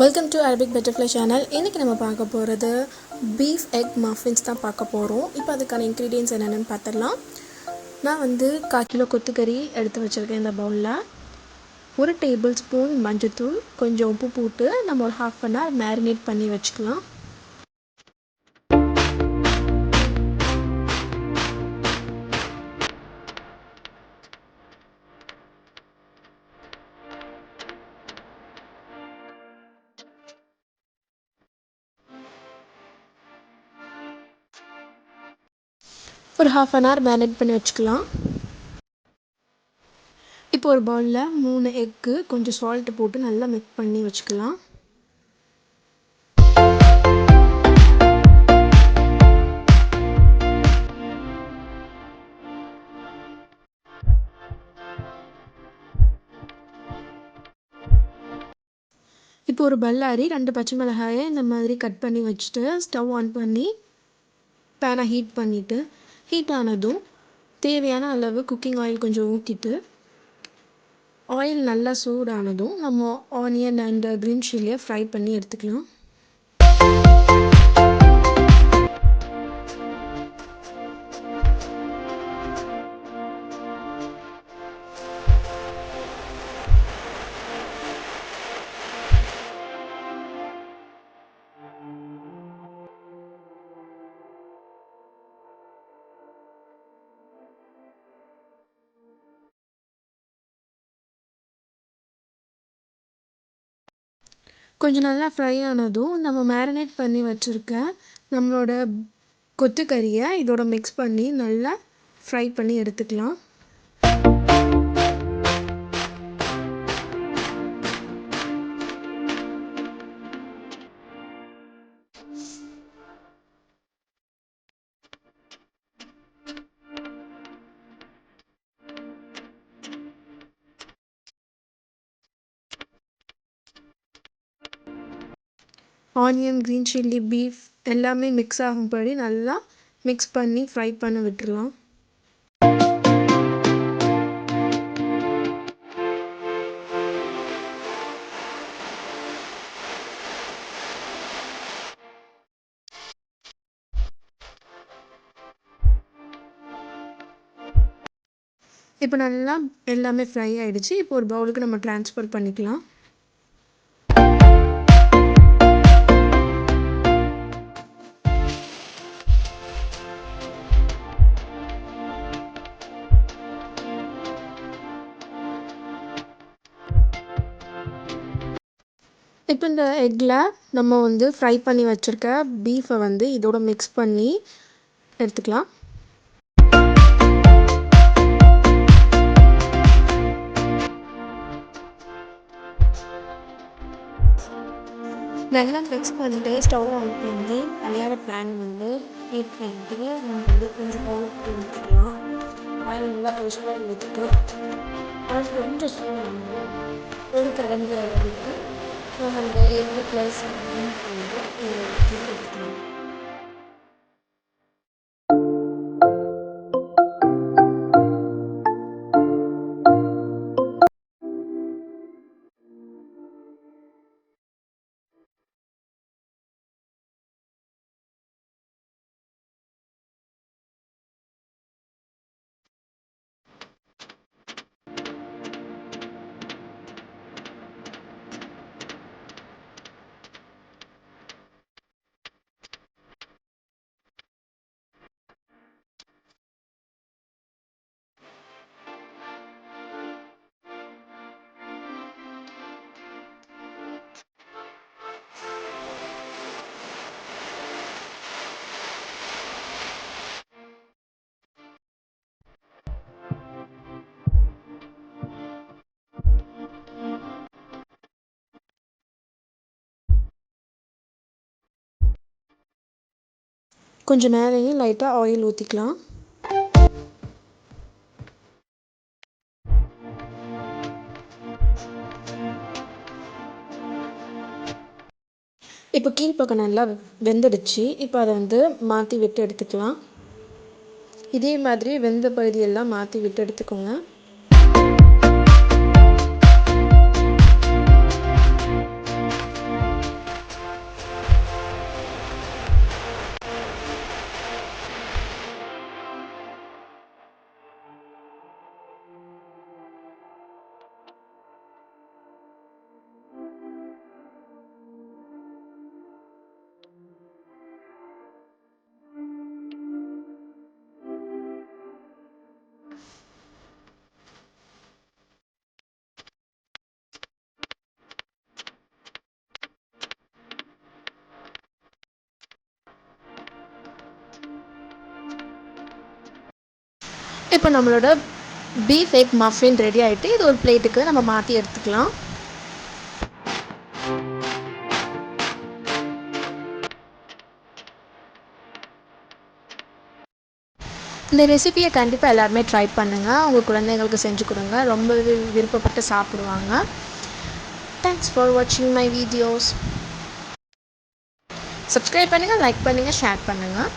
Welcome to Arabic butterfly channel. இன்றைக்கி நம்ம பார்க்க போகிறது பீஃப் எக் மஃபின்ஸ் தான் பார்க்க போகிறோம். இப்போ அதுக்கான இன்க்ரீடியன்ட்ஸ் என்னென்னு பார்த்துடலாம். நான் 1/4 கிலோ கொத்துக்கறி எடுத்து வச்சுருக்கேன். இந்த பவுலில் 1 டேபிள் ஸ்பூன் மஞ்சள்தூள், கொஞ்சம் உப்பு போட்டு நம்ம ஒரு 1/2 அன் ஹவர் மேரினேட் பண்ணி வச்சுக்கலாம். ஒரு 1/2 அன் ஹவர் மேரினேட் பண்ணி வச்சுக்கலாம். இப்போ ஒரு பவுலில் 3 எக்கு, கொஞ்சம் சால்ட்டு போட்டு நல்லா மிக்ஸ் பண்ணி வச்சுக்கலாம். இப்போ ஒரு பல்லாரி 2 பச்சை மிளகாயை இந்த மாதிரி கட் பண்ணி வச்சுட்டு ஸ்டவ் ஆன் பண்ணி பேனை ஹீட் ஆனதும் தேவையான அளவு குக்கிங் ஆயில் கொஞ்சம் ஊற்றிட்டு, ஆயில் நல்லா சூடானதும் நம்ம ஆனியன் அண்ட் க்ரீன் சில்லியை ஃப்ரை பண்ணி எடுத்துக்கலாம். கொஞ்சம் நல்லா ஃப்ரை ஆனதும் நம்ம மேரினேட் பண்ணி வச்சுருக்க நம்மளோட கொத்துக்கறியை இதோட மிக்ஸ் பண்ணி நல்லா ஃப்ரை பண்ணி எடுத்துக்கலாம். ஆனியன், க்ரீன் சில்லி, பீஃப் எல்லாமே மிக்ஸ் ஆகும்படி நல்லா மிக்ஸ் பண்ணி ஃப்ரை பண்ண விட்டுடலாம். இப்போ நல்லா எல்லாமே ஃப்ரை ஆகிடுச்சு. இப்போ ஒரு பவுலுக்கு நம்ம ட்ரான்ஸ்ஃபர் பண்ணிக்கலாம். இப்போ இந்த எக்கில் நம்ம ஃப்ரை பண்ணி வச்சுருக்க பீஃபை இதோட மிக்ஸ் பண்ணி எடுத்துக்கலாம். நல்லா மிக்ஸ் பண்ணிட்டு ஸ்டவ் ஆன் பண்ணி கல்யாண பேன் ஹீட் பண்ணிட்டு நம்ம கொஞ்சம் ஆயில் ஊற்றிக்கலாம். ஆயில் நல்லா கொஞ்சம் ஊற்றிட்டு அது கொஞ்சம் சூடு கலந்து அளவுக்கு அந்த எக்கு ப்ளஸ் பண்ணிட்டு எடுத்துக்கலாம். கொஞ்சம் மேலேயும் லைட்டாக ஆயில் ஊற்றிக்கலாம். இப்போ கீழ்ப்பக்கம் நல்லா வெந்துடுச்சு. இப்போ அதை மாற்றி விட்டு எடுத்துக்கலாம். இதே மாதிரி வெந்த பகுதியெல்லாம் மாற்றி விட்டு எடுத்துக்கோங்க. இப்போ நம்மளோட பீஃப் எக் மஃபின் ரெடி ஆகிட்டு இது ஒரு பிளேட்டுக்கு நம்ம மாற்றி எடுத்துக்கலாம். இந்த ரெசிபியை கண்டிப்பாக எல்லாருமே ட்ரை பண்ணுங்கள். உங்கள் குழந்தைங்களுக்கு செஞ்சு கொடுங்க. ரொம்பவே விருப்பப்பட்டு சாப்பிடுவாங்க. தேங்க்ஸ் ஃபார் வாட்சிங் மை வீடியோஸ். சப்ஸ்கிரைப் பண்ணுங்கள், லைக் பண்ணுங்கள், ஷேர் பண்ணுங்கள்.